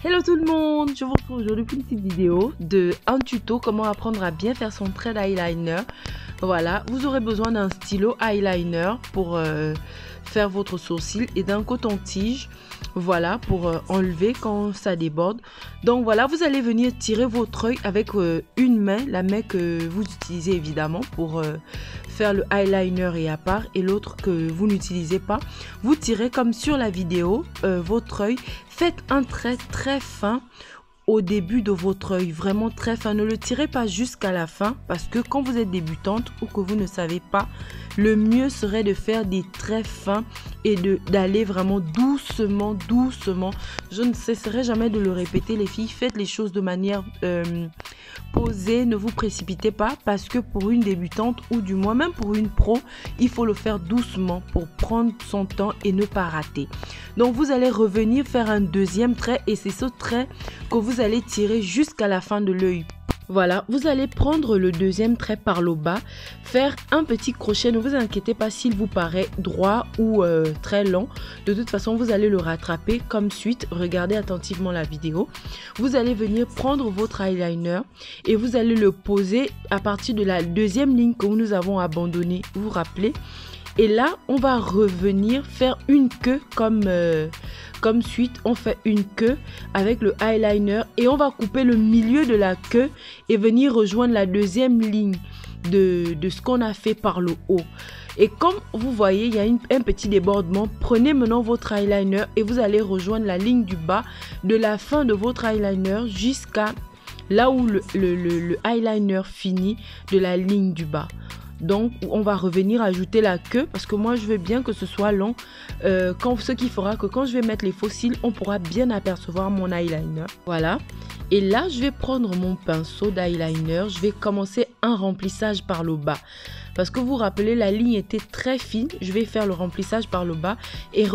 Hello tout le monde, je vous retrouve aujourd'hui pour une petite vidéo de un tuto comment apprendre à bien faire son trait d'eyeliner. Voilà, vous aurez besoin d'un stylo eyeliner pour faire votre sourcil et d'un coton-tige, voilà, pour enlever quand ça déborde. Donc voilà, vous allez venir tirer votre œil avec une main, la main que vous utilisez évidemment pour faire le eyeliner et à part, et l'autre que vous n'utilisez pas. Vous tirez comme sur la vidéo votre œil. Faites un trait très fin au début de votre œil, vraiment très fin. Ne le tirez pas jusqu'à la fin parce que quand vous êtes débutante ou que vous ne savez pas, le mieux serait de faire des traits fins et d'aller vraiment doucement, doucement. Je ne cesserai jamais de le répéter, les filles, faites les choses de manière posée, ne vous précipitez pas parce que pour une débutante ou du moins même pour une pro, il faut le faire doucement pour prendre son temps et ne pas rater. Donc vous allez revenir faire un deuxième trait et c'est ce trait que vous allez tirer jusqu'à la fin de l'œil. Voilà, vous allez prendre le deuxième trait par le bas, faire un petit crochet. Ne vous inquiétez pas s'il vous paraît droit ou très long. De toute façon, vous allez le rattraper comme suite. Regardez attentivement la vidéo. Vous allez venir prendre votre eyeliner et vous allez le poser à partir de la deuxième ligne que nous avons abandonnée. Vous vous rappelez? Et là, on va revenir faire une queue comme suite. On fait une queue avec le eyeliner et on va couper le milieu de la queue et venir rejoindre la deuxième ligne de ce qu'on a fait par le haut. Et comme vous voyez, il y a un petit débordement. Prenez maintenant votre eyeliner et vous allez rejoindre la ligne du bas de la fin de votre eyeliner jusqu'à là où le eyeliner finit de la ligne du bas. Donc, on va revenir ajouter la queue parce que moi, je veux bien que ce soit long. Ce qui fera que quand je vais mettre les faux cils, on pourra bien apercevoir mon eyeliner. Voilà. Et là, je vais prendre mon pinceau d'eyeliner. Je vais commencer un remplissage par le bas. Parce que vous vous rappelez, la ligne était très fine. Je vais faire le remplissage par le bas et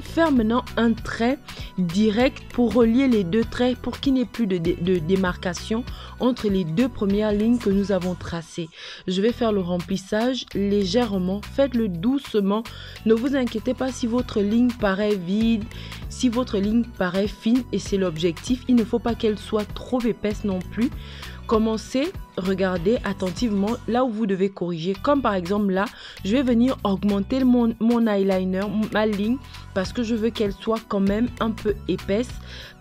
faire maintenant un trait direct pour relier les deux traits pour qu'il n'y ait plus de démarcation entre les deux premières lignes que nous avons tracées. Je vais faire le remplissage légèrement. Faites-le doucement. Ne vous inquiétez pas si votre ligne paraît vide, si votre ligne paraît fine et c'est l'objectif. Il ne faut pas qu'elle soit trop épaisse non plus. Commencez, regardez attentivement là où vous devez corriger. Comme par exemple là, je vais venir augmenter mon eyeliner, ma ligne, parce que je veux qu'elle soit quand même un peu épaisse.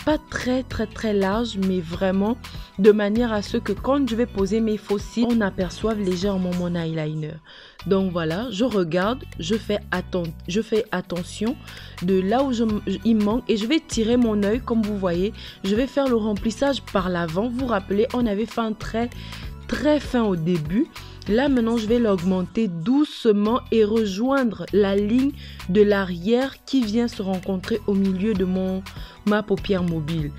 Pas très large, mais vraiment de manière à ce que quand je vais poser mes faux cils, on aperçoive légèrement mon eyeliner. Donc voilà, je regarde, je fais attention de là où il manque et je vais tirer mon œil comme vous voyez. Je vais faire le remplissage par l'avant. Vous vous rappelez, on avait fait un trait très fin au début. Là maintenant, je vais l'augmenter doucement et rejoindre la ligne de l'arrière qui vient se rencontrer au milieu de ma paupière mobile.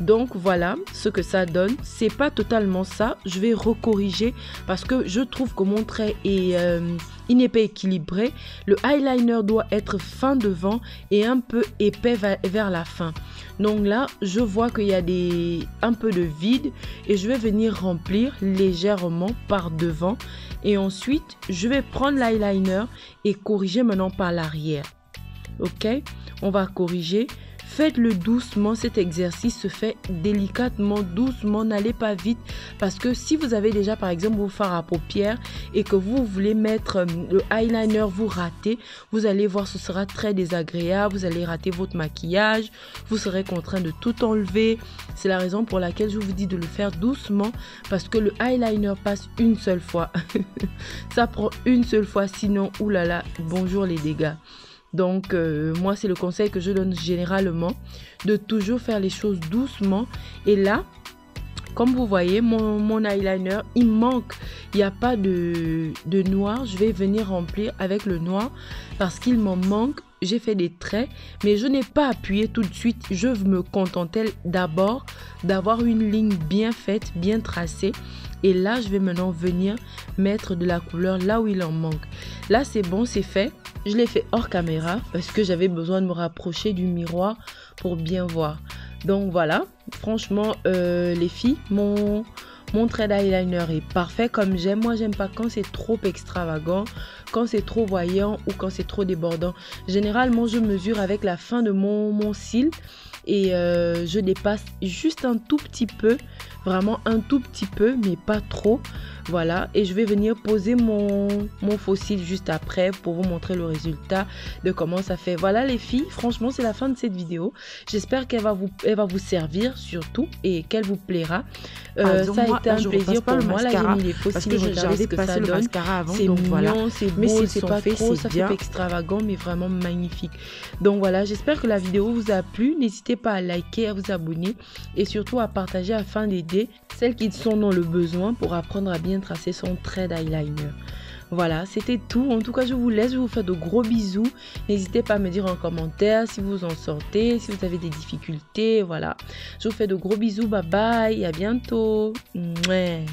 Donc voilà ce que ça donne. C'est pas totalement ça. Je vais recorriger parce que je trouve que mon trait il n'est pas équilibré. Le eyeliner doit être fin devant et un peu épais vers la fin. Donc là, je vois qu'il y a un peu de vide et je vais venir remplir légèrement par devant. Et ensuite, je vais prendre l'eyeliner et corriger maintenant par l'arrière. Ok, on va corriger. Faites-le doucement, cet exercice se fait délicatement, doucement, n'allez pas vite parce que si vous avez déjà par exemple vos fards à paupières et que vous voulez mettre le eyeliner, vous ratez, vous allez voir ce sera très désagréable, vous allez rater votre maquillage, vous serez contraint de tout enlever. C'est la raison pour laquelle je vous dis de le faire doucement parce que le eyeliner passe une seule fois. Ça prend une seule fois, sinon oulala, bonjour les dégâts. Donc, moi, c'est le conseil que je donne généralement, de toujours faire les choses doucement. Et là, comme vous voyez, mon eyeliner, il manque. Il n'y a pas de noir. Je vais venir remplir avec le noir parce qu'il m'en manque. J'ai fait des traits, mais je n'ai pas appuyé tout de suite. Je me contentais d'abord d'avoir une ligne bien faite, bien tracée. Et là, je vais maintenant venir mettre de la couleur là où il en manque. Là, c'est bon, c'est fait. Je l'ai fait hors caméra parce que j'avais besoin de me rapprocher du miroir pour bien voir. Donc voilà, franchement, les filles, mon trait d'eyeliner est parfait comme j'aime. Moi, j'aime pas quand c'est trop extravagant, quand c'est trop voyant ou quand c'est trop débordant. Généralement, je mesure avec la fin de mon cil et je dépasse juste un tout petit peu, vraiment un tout petit peu, mais pas trop. Voilà, et je vais venir poser mon faux cil juste après pour vous montrer le résultat de comment ça fait. Voilà les filles, franchement c'est la fin de cette vidéo. J'espère qu'elle va vous servir surtout et qu'elle vous plaira. Ça a été un plaisir pour moi. Là j'ai mis les faux cils, regardez ce que ça donne. C'est mignon, c'est beau, c'est pas trop, ça fait pas extravagant mais vraiment magnifique. Donc voilà, j'espère que la vidéo vous a plu. N'hésitez pas à liker, à vous abonner et surtout à partager afin d'aider celles qui sont dans le besoin pour apprendre à bien tracer son trait d'eyeliner. Voilà, c'était tout. En tout cas, je vous laisse, je vous fais de gros bisous. N'hésitez pas à me dire en commentaire si vous en sortez, si vous avez des difficultés. Voilà, je vous fais de gros bisous. Bye bye, à bientôt. Mouais.